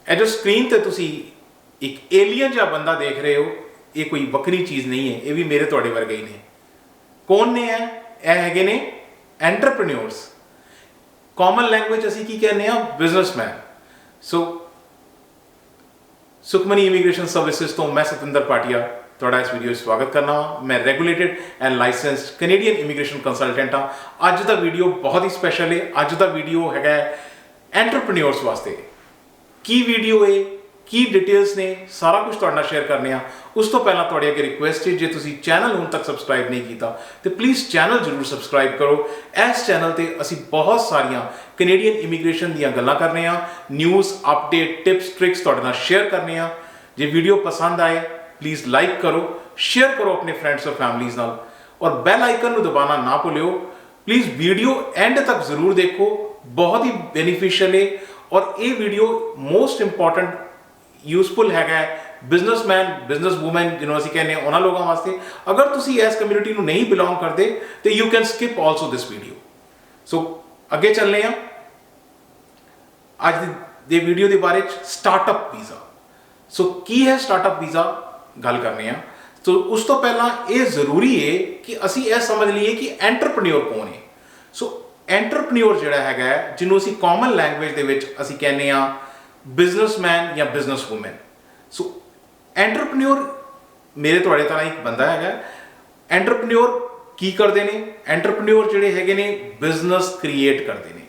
ਇਹ जो स्क्रीन ਤੇ ਤੁਸੀਂ ਇੱਕ ਏਲੀਅਨ ਜਿਹਾ ਬੰਦਾ ਦੇਖ ਰਹੇ ਹੋ, ਇਹ ਕੋਈ ਵੱਖਰੀ ਚੀਜ਼ ਨਹੀਂ ਹੈ, ਇਹ ਵੀ ਮੇਰੇ ਤੁਹਾਡੇ ਵਰਗੇ ਹੀ ਨੇ। ਕੌਣ ਨੇ ਇਹ ਹੈਗੇ ਨੇ ਐਂਟਰਪ੍ਰੀਨਿਓਰਸ। ਕਾਮਨ ਲੈਂਗੁਏਜ ਅਸੀਂ ਕੀ ਕਹਿੰਦੇ ਆ, ਬਿਜ਼ਨਸਮੈਨ। ਸੋ ਸੁਖਮਨੀ ਇਮੀਗ੍ਰੇਸ਼ਨ ਸਰਵਿਸਿਜ਼ ਤੋਂ ਮੈਂ ਸਤਿੰਦਰ ਪਾਟਿਆ ਤੁਹਾਡਾ ਇਸ ਵੀਡੀਓ 'ਚ ਸਵਾਗਤ ਕਰਨਾ ਵਾ। ਮੈਂ regulated and licensed Canadian immigration consultant ਹਾਂ। ਅੱਜ ਦਾ ਵੀਡੀਓ ਬਹੁਤ ਹੀ ਸਪੈਸ਼ਲ ਹੈ। ਅੱਜ ਦਾ ਵੀਡੀਓ ਹੈਗਾ ਐਂਟਰਪ੍ਰੀਨਿਓਰਸ ਵਾਸਤੇ। ਕੀ ਵੀਡੀਓ ਹੈ, ਕੀ ਡਿਟੇਲਸ ਨੇ, ਸਾਰਾ ਕੁਝ ਤੁਹਾਡੇ ਨਾਲ ਸ਼ੇਅਰ ਕਰਨੇ ਆ। ਉਸ ਤੋਂ ਪਹਿਲਾਂ ਤੁਹਾਡੀ ਅੱਗੇ ਰਿਕੁਐਸਟ ਹੈ, ਜੇ ਤੁਸੀਂ ਚੈਨਲ ਹੁਣ ਤੱਕ ਸਬਸਕ੍ਰਾਈਬ ਨਹੀਂ ਕੀਤਾ ਤੇ ਪਲੀਜ਼ ਚੈਨਲ ਜ਼ਰੂਰ ਸਬਸਕ੍ਰਾਈਬ ਕਰੋ। ਇਸ ਚੈਨਲ ਤੇ ਅਸੀਂ ਬਹੁਤ ਸਾਰੀਆਂ ਕੈਨੇਡੀਅਨ ਇਮੀਗ੍ਰੇਸ਼ਨ ਦੀਆਂ ਗੱਲਾਂ ਕਰਨੇ ਆ, ਨਿਊਜ਼, ਅਪਡੇਟ, ਟਿਪਸ, ਟ੍ਰਿਕਸ ਤੁਹਾਡੇ ਨਾਲ ਸ਼ੇਅਰ ਕਰਨੇ ਆ। ਜੇ ਵੀਡੀਓ ਪਸੰਦ ਆਏ ਪਲੀਜ਼ ਲਾਈਕ ਕਰੋ, ਸ਼ੇਅਰ ਕਰੋ ਆਪਣੇ ਫਰੈਂਡਸ ਔਰ ਫੈਮਲੀਜ਼ ਨਾਲ, ਔਰ ਬੈਲ ਆਈਕਨ ਨੂੰ ਦਬਾਉਣਾ ਨਾ ਭੁੱਲਿਓ। ਪਲੀਜ਼ ਵੀਡੀਓ ਐਂਡ ਤੱਕ ਜ਼ਰੂਰ ਦੇਖੋ, ਬਹੁਤ ਹੀ ਬੈਨੀਫੀਸ਼ੀਅਲ ਹੈ। ਔਰ ਇਹ ਵੀਡੀਓ ਮੋਸਟ ਇੰਪੋਰਟੈਂਟ यूजफुल है बिजनेसमैन, बिजनेस वूमैन जिन्होंने ਅਸੀਂ ਕਹਿੰਦੇ ਉਹਨਾਂ ਲੋਕਾਂ ਵਾਸਤੇ। ਅਗਰ ਤੁਸੀਂ ਇਸ ਕਮਿਊਨਿਟੀ ਨੂੰ ਨਹੀਂ ਬਿਲੋਂਗ ਕਰਦੇ ਤੇ you can skip also this video. So ਅੱਗੇ ਚੱਲਦੇ ਹਾਂ ਅੱਜ ਦੇ ਵੀਡੀਓ ਦੇ ਬਾਰੇ ਚ ਸਟਾਰਟਅਪ ਵੀਜ਼ਾ। ਸੋ ਕੀ ਹੈ ਸਟਾਰਟਅਪ ਵੀਜ਼ਾ, ਗੱਲ ਕਰਨੇ ਆ। ਸੋ ਉਸ ਤੋਂ ਪਹਿਲਾਂ ਇਹ ਜ਼ਰੂਰੀ ਹੈ ਕਿ ਅਸੀਂ ਇਹ ਸਮਝ ਲਈਏ ਕਿ ਐਂਟਰਪ੍ਰੀਨਿਓਰ ਕੌਣ ਹੈ। ਸੋ ਐਂਟਰਪ੍ਰੀਨਿਓਰ ਜਿਹੜਾ ਹੈਗਾ ਜਿਹਨੂੰ ਅਸੀਂ ਕਾਮਨ ਲੈਂਗੁਏਜ ਦੇ ਵਿੱਚ ਅਸੀਂ ਕਹਿੰਦੇ ਆ ਬਿਜ਼ਨਸਮੈਨ ਜਾਂ ਬਿਜ਼ਨਸ ਵੂਮੈਨ। ਸੋ ਐਂਟਰਪ੍ਰੀਨਿਓਰ ਮੇਰੇ ਤੁਹਾਡੇ ਤਰ੍ਹਾਂ ਇੱਕ ਬੰਦਾ ਹੈਗਾ। ਐਂਟਰਪ੍ਰੀਨਿਓਰ ਕੀ ਕਰਦੇ ਨੇ? ਐਂਟਰਪ੍ਰੀਨਿਓਰ ਜਿਹੜੇ ਹੈਗੇ ਨੇ ਬਿਜ਼ਨਸ ਕ੍ਰੀਏਟ ਕਰਦੇ ਨੇ।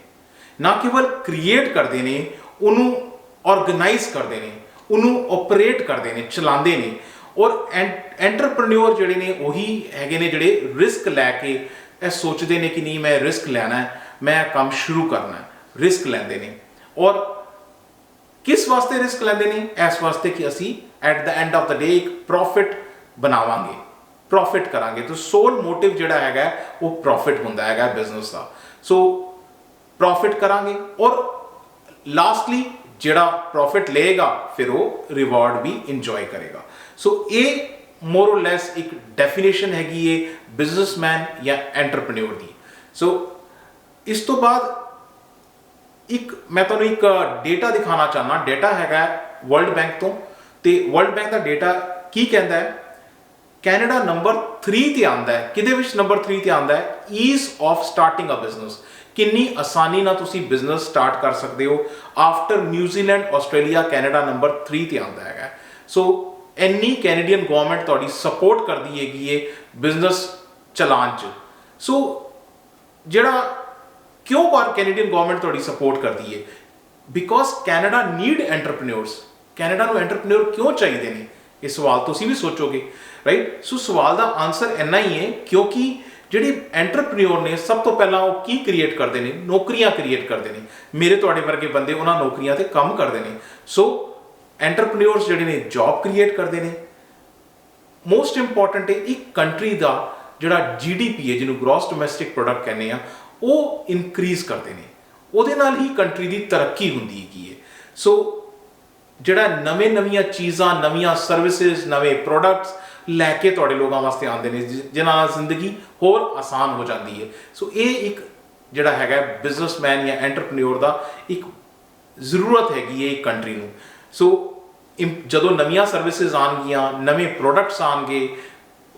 ਨਾ ਕੇਵਲ ਕ੍ਰੀਏਟ ਕਰਦੇ ਨੇ, ਉਹਨੂੰ ਆਰਗੇਨਾਈਜ਼ ਕਰਦੇ ਨੇ, ਉਹਨੂੰ ਆਪਰੇਟ ਕਰਦੇ ਨੇ, ਚਲਾਉਂਦੇ ਨੇ। ਔਰ ਐਂਟਰਪ੍ਰੀਨਿਓਰ ਜਿਹੜੇ ਨੇ ਉਹੀ ਹੈਗੇ ਨੇ ਜਿਹੜੇ ਰਿਸਕ ਲੈ ਕੇ ਇਹ ਸੋਚਦੇ ਨੇ ਕਿ ਨਹੀਂ ਮੈਂ ਰਿਸਕ ਲੈਣਾ, ਮੈਂ ਕੰਮ ਸ਼ੁਰੂ ਕਰਨਾ। ਰਿਸਕ ਲੈਂਦੇ ਨੇ। ਔਰ ਕਿਸ ਵਾਸਤੇ ਰਿਸਕ ਲੈਂਦੇ ਨੇ? ਇਸ ਵਾਸਤੇ ਕਿ ਅਸੀਂ at the end of the day ਇੱਕ ਪ੍ਰੋਫਿਟ ਬਣਾਵਾਂਗੇ, ਪ੍ਰੋਫਿਟ ਕਰਾਂਗੇ। ਤਾਂ ਸੋਲ ਮੋਟਿਵ ਜਿਹੜਾ ਹੈਗਾ ਉਹ ਪ੍ਰੋਫਿਟ ਹੁੰਦਾ ਹੈਗਾ ਬਿਜ਼ਨਸ ਦਾ। ਸੋ ਪ੍ਰੋਫਿਟ ਕਰਾਂਗੇ ਔਰ ਲਾਸਟਲੀ ਜਿਹੜਾ ਪ੍ਰੋਫਿਟ ਲਏਗਾ ਫਿਰ ਉਹ ਰਿਵਾਰਡ ਵੀ ਇੰਜੋਏ ਕਰੇਗਾ। ਸੋ ਇਹ ਮੋਰ ਔਰ ਲੈਸ ਇੱਕ ਡੈਫੀਨੇਸ਼ਨ ਹੈਗੀ ਹੈ ਬਿਜ਼ਨਸਮੈਨ ਜਾਂ ਐਂਟਰਪ੍ਰੀਨਿਓਰ ਦੀ। ਸੋ ਇਸ ਤੋਂ ਬਾਅਦ ਇੱਕ ਮੈਂ ਤੁਹਾਨੂੰ ਇੱਕ ਡੇਟਾ ਦਿਖਾਉਣਾ ਚਾਹੁੰਦਾ। ਡੇਟਾ ਹੈਗਾ ਵਰਲਡ ਬੈਂਕ ਤੋਂ, ਤੇ ਵਰਲਡ ਬੈਂਕ ਦਾ ਡੇਟਾ ਕੀ ਕਹਿੰਦਾ ਹੈ? ਕੈਨੇਡਾ ਨੰਬਰ 3 ਤੇ ਆਉਂਦਾ ਹੈ। ਕਿਹਦੇ ਵਿੱਚ ਨੰਬਰ 3 ਤੇ ਆਉਂਦਾ ਹੈ? Ease of starting a business. ਕਿੰਨੀ ਆਸਾਨੀ ਨਾਲ ਤੁਸੀਂ ਬਿਜ਼ਨਸ ਸਟਾਰਟ ਕਰ ਸਕਦੇ ਹੋ। After New Zealand, Australia, Canada number 3 ਤੇ ਆਉਂਦਾ ਹੈਗਾ। ਸੋ ਇੰਨੀ ਕੈਨੇਡੀਅਨ ਗਵਰਨਮੈਂਟ ਤੁਹਾਡੀ ਸਪੋਰਟ ਕਰਦੀ ਹੈਗੀ ਹੈ ਬਿਜ਼ਨਸ ਚਲਾਉਣ 'ਚ। ਸੋ ਜਿਹੜਾ ਕਿਉਂ ਕੈਨੇਡੀਅਨ ਗਵਰਨਮੈਂਟ ਤੁਹਾਡੀ ਸਪੋਰਟ ਕਰਦੀ ਹੈ? Because Canada need entrepreneurs. Canada ਨੂੰ ਐਂਟਰਪ੍ਰੀਨਿਓਰ ਕਿਉਂ ਚਾਹੀਦੇ ਨੇ? ਇਹ ਸਵਾਲ ਤੁਸੀਂ ਵੀ ਸੋਚੋਗੇ, ਰਾਈਟ? ਸੋ ਸਵਾਲ ਦਾ ਆਨਸਰ ਇੰਨਾ ਹੀ ਹੈ ਕਿਉਂਕਿ ਜਿਹੜੇ ਐਂਟਰਪ੍ਰੀਨਿਓਰ ਨੇ ਸਭ ਤੋਂ ਪਹਿਲਾਂ ਉਹ ਕੀ ਕ੍ਰੀਏਟ ਕਰਦੇ ਨੇ? ਨੌਕਰੀਆਂ ਕ੍ਰੀਏਟ ਕਰਦੇ ਨੇ। ਮੇਰੇ ਤੁਹਾਡੇ ਵਰਗੇ ਬੰਦੇ ਉਹਨਾਂ ਨੌਕਰੀਆਂ ਤੇ ਕੰਮ ਕਰਦੇ ਨੇ। ਸੋ ਐਂਟਰਪ੍ਰੀਨਿਓਰਸ ਜਿਹੜੇ ਨੇ ਜੌਬ ਕ੍ਰੀਏਟ ਕਰਦੇ ਨੇ। ਮੋਸਟ ਇੰਪੋਰਟੈਂਟ ਹੈ ਇੱਕ ਕੰਟਰੀ ਦਾ ਜਿਹੜਾ GDP ਹੈ, ਜਿਹਨੂੰ ਗ੍ਰੋਸ ਡੋਮੈਸਟਿਕ ਪ੍ਰੋਡਕਟ ਕਹਿੰਦੇ ਆ, ਉਹ ਇਨਕਰੀਜ਼ ਕਰਦੇ ਨੇ। ਉਹਦੇ ਨਾਲ ਹੀ ਕੰਟਰੀ ਦੀ ਤਰੱਕੀ ਹੁੰਦੀ ਹੈਗੀ ਹੈ। ਸੋ ਜਿਹੜਾ ਨਵੀਆਂ ਚੀਜ਼ਾਂ, ਨਵੀਆਂ ਸਰਵਿਸਿਜ਼, ਨਵੇਂ ਪ੍ਰੋਡਕਟਸ ਲੈ ਕੇ ਤੁਹਾਡੇ ਲੋਕਾਂ ਵਾਸਤੇ ਆਉਂਦੇ ਨੇ, ਜਿਨ੍ਹਾਂ ਨਾਲ ਜ਼ਿੰਦਗੀ ਹੋਰ ਆਸਾਨ ਹੋ ਜਾਂਦੀ ਹੈ। ਸੋ ਇਹ ਇੱਕ ਜਿਹੜਾ ਹੈਗਾ ਬਿਜ਼ਨਸਮੈਨ ਜਾਂ ਐਂਟਰਪ੍ਰੀਨਿਓਰ ਦਾ ਇੱਕ ਜ਼ਰੂਰਤ ਹੈਗੀ ਹੈ ਇੱਕ ਕੰਟਰੀ ਨੂੰ। ਸੋ ਜਦੋਂ ਨਵੀਆਂ ਸਰਵਿਸਿਜ਼ ਆਉਣਗੀਆਂ, ਨਵੇਂ ਪ੍ਰੋਡਕਟਸ ਆਉਣਗੇ,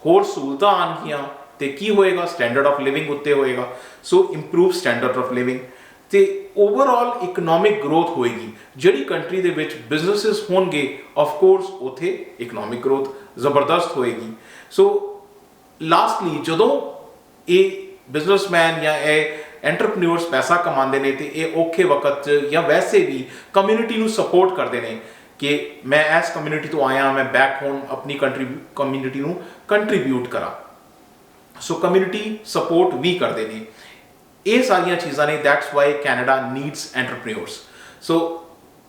ਹੋਰ ਸਹੂਲਤਾਂ ਆਉਣਗੀਆਂ ਤੇ ਕੀ ਹੋਏਗਾ? ਸਟੈਂਡਰਡ ਆਫ ਲਿਵਿੰਗ ਉੱਤੇ ਹੋਏਗਾ। ਸੋ ਇੰਪਰੂਵ ਸਟੈਂਡਰਡ ਆਫ ਲਿਵਿੰਗ ਤੇ ਓਵਰਆਲ ਇਕਨੋਮਿਕ ਗਰੋਥ ਹੋਏਗੀ। ਜਿਹੜੀ ਕੰਟਰੀ ਦੇ ਵਿੱਚ ਬਿਜ਼ਨਸਿਸ ਹੋਣਗੇ ਆਫ ਕੋਰਸ ਉੱਥੇ ਇਕਨੋਮਿਕ ਗਰੋਥ ਜ਼ਬਰਦਸਤ ਹੋਏਗੀ। ਸੋ ਲਾਸਟਲੀ ਜਦੋਂ ਇਹ ਬਿਜ਼ਨਸਮੈਨ ਜਾਂ ਇਹ ਐਂਟਰਪ੍ਰੀਨਿਓਰਸ ਪੈਸਾ ਕਮਾਉਂਦੇ ਨੇ ਤੇ ਇਹ ਔਖੇ ਵਕਤ 'ਚ ਜਾਂ ਵੈਸੇ ਵੀ ਕਮਿਊਨਿਟੀ ਨੂੰ ਸਪੋਰਟ ਕਰਦੇ ਨੇ ਕਿ ਮੈਂ ਇਸ ਕਮਿਊਨਿਟੀ ਤੋਂ ਆਇਆ, ਮੈਂ ਬੈਕ ਹੋਮ ਆਪਣੀ ਕਮਿਊਨਿਟੀ ਨੂੰ ਕੰਟਰੀਬਿਊਟ ਕਰਾਂ। ਸੋ ਕਮਿਊਨਿਟੀ ਸਪੋਰਟ ਵੀ ਕਰਦੇ ਨੇ। ਇਹ ਸਾਰੀਆਂ ਚੀਜ਼ਾਂ ਨੇ। That's why Canada needs entrepreneurs. So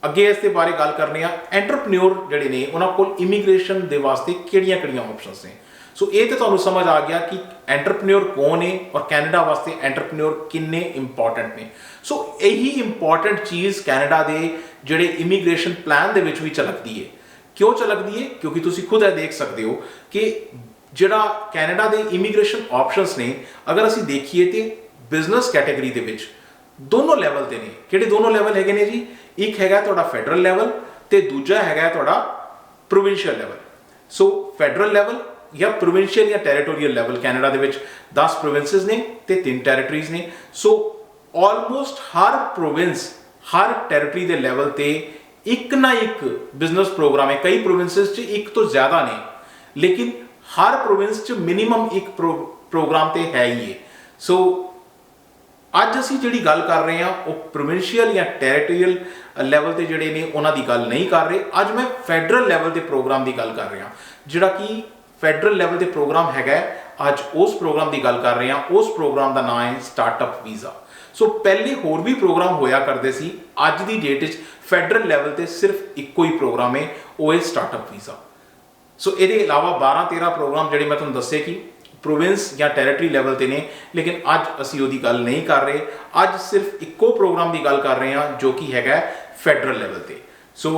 ਅੱਗੇ ਇਸ ਦੇ ਬਾਰੇ ਗੱਲ ਕਰਨੇ ਆ। ਐਂਟਰਪ੍ਰੀਨਿਓਰ ਜਿਹੜੇ ਨੇ ਉਹਨਾਂ ਕੋਲ ਇਮੀਗ੍ਰੇਸ਼ਨ ਦੇ ਵਾਸਤੇ ਕਿਹੜੀਆਂ ਆਪਸ਼ਨਸ ਨੇ। ਸੋ ਇਹ ਤੇ ਤੁਹਾਨੂੰ ਸਮਝ ਆ ਗਿਆ ਕਿ ਐਂਟਰਪ੍ਰੀਨਿਓਰ ਕੌਣ ਹੈ ਔਰ ਕੈਨੇਡਾ ਵਾਸਤੇ ਐਂਟਰਪ੍ਰੀਨਿਓਰ ਕਿੰਨੇ ਇੰਪੋਰਟੈਂਟ ਨੇ। ਸੋ ਇਹੀ ਇੰਪੋਰਟੈਂਟ ਚੀਜ਼ ਕੈਨੇਡਾ ਦੇ ਜਿਹੜੇ ਇਮੀਗ੍ਰੇਸ਼ਨ ਪਲਾਨ ਦੇ ਵਿੱਚ ਵੀ ਝਲਕਦੀ ਹੈ। ਕਿਉਂ ਝਲਕਦੀ ਹੈ? ਕਿਉਂਕਿ ਤੁਸੀਂ ਖੁਦ ਇਹ ਦੇਖ ਸਕਦੇ ਹੋ ਕਿ ਜਿਹੜਾ ਕੈਨੇਡਾ ਦੇ ਇਮੀਗ੍ਰੇਸ਼ਨ ਆਪਸ਼ਨਸ ਨੇ, ਅਗਰ ਅਸੀਂ ਦੇਖੀਏ ਤੇ ਬਿਜ਼ਨਸ ਕੈਟੇਗਰੀ ਦੇ ਵਿੱਚ ਦੋਨੋਂ ਲੈਵਲ ਤੇ ਨੇ। ਕਿਹੜੇ ਦੋਨੋਂ ਲੈਵਲ ਹੈਗੇ ਨੇ ਜੀ? ਇੱਕ ਹੈਗਾ ਤੁਹਾਡਾ ਫੈਡਰਲ ਲੈਵਲ ਤੇ ਦੂਜਾ ਹੈਗਾ ਤੁਹਾਡਾ ਪ੍ਰੋਵਿੰਸ਼ੀਅਲ ਲੈਵਲ। ਸੋ ਫੈਡਰਲ ਲੈਵਲ ਜਾਂ ਪ੍ਰੋਵਿੰਸ਼ੀਅਲ ਜਾਂ ਟੈਰੀਟੋਰੀਅਲ ਲੈਵਲ, ਕੈਨੇਡਾ ਦੇ ਵਿੱਚ 10 ਪ੍ਰੋਵਿੰਸਸ ਨੇ ਤੇ 3 ਟੈਰੀਟਰੀਜ਼ ਨੇ। ਸੋ ਆਲਮੋਸਟ ਹਰ ਪ੍ਰੋਵਿੰਸ, ਹਰ ਟੈਰੀਟਰੀ ਦੇ ਲੈਵਲ ਤੇ ਇੱਕ ਨਾ ਇੱਕ ਬਿਜ਼ਨਸ ਪ੍ਰੋਗਰਾਮ ਹੈ। ਕਈ ਪ੍ਰੋਵਿੰਸਸ 'ਚ ਇੱਕ ਤੋਂ ਜ਼ਿਆਦਾ ਨੇ, ਲੇਕਿਨ ਹਰ ਪ੍ਰੋਵਿੰਸ 'ਚ ਮਿਨੀਮਮ ਇੱਕ ਪ੍ਰੋਗਰਾਮ ਤੇ ਹੈ ਹੀ ਹੈ। ਸੋ ਅੱਜ ਅਸੀਂ ਜਿਹੜੀ ਗੱਲ ਕਰ ਰਹੇ ਹਾਂ ਉਹ ਪ੍ਰੋਵਿੰਸ਼ੀਅਲ ਜਾਂ ਟੈਰੀਟੋਰੀਅਲ ਲੈਵਲ ਤੇ ਜਿਹੜੇ ਨੇ ਉਹਨਾਂ ਦੀ ਗੱਲ ਨਹੀਂ ਕਰ ਰਹੇ। ਅੱਜ ਮੈਂ ਫੈਡਰਲ ਲੈਵਲ ਦੇ ਪ੍ਰੋਗਰਾਮ ਦੀ ਗੱਲ ਕਰ ਰਿਹਾ, ਜਿਹੜਾ ਕਿ ਫੈਡਰਲ ਲੈਵਲ ਦੇ ਪ੍ਰੋਗਰਾਮ ਹੈਗਾ। ਅੱਜ ਉਸ ਪ੍ਰੋਗਰਾਮ ਦੀ ਗੱਲ ਕਰ ਰਹੇ ਹਾਂ। ਉਸ ਪ੍ਰੋਗਰਾਮ ਦਾ ਨਾਮ ਹੈ ਸਟਾਰਟਅਪ ਵੀਜ਼ਾ। ਸੋ ਪਹਿਲੇ ਹੋਰ ਵੀ ਪ੍ਰੋਗਰਾਮ ਹੋਇਆ ਕਰਦੇ ਸੀ, ਅੱਜ ਦੀ ਡੇਟ ਵਿੱਚ ਫੈਡਰਲ ਲੈਵਲ ਤੇ ਸਿਰਫ ਇੱਕੋ ਹੀ ਪ੍ਰੋਗਰਾਮ ਹੈ, ਉਹ ਹੈ ਸਟਾਰਟਅਪ ਵੀਜ਼ਾ। ਸੋ ਇਹਦੇ ਇਲਾਵਾ 12-13 ਪ੍ਰੋਗਰਾਮ ਜਿਹੜੇ ਮੈਂ ਤੁਹਾਨੂੰ ਦੱਸੇ ਕਿ ਪ੍ਰੋਵਿੰਸ ਜਾਂ ਟੈਰੀਟਰੀ ਲੈਵਲ ਤੇ ਨੇ, ਲੇਕਿਨ ਅੱਜ ਅਸੀਂ ਉਹਦੀ ਗੱਲ ਨਹੀਂ ਕਰ ਰਹੇ। ਅੱਜ ਸਿਰਫ ਇੱਕੋ ਪ੍ਰੋਗਰਾਮ ਦੀ ਗੱਲ ਕਰ ਰਹੇ ਹਾਂ ਜੋ ਕਿ ਹੈਗਾ ਫੈਡਰਲ ਲੈਵਲ ਤੇ। ਸੋ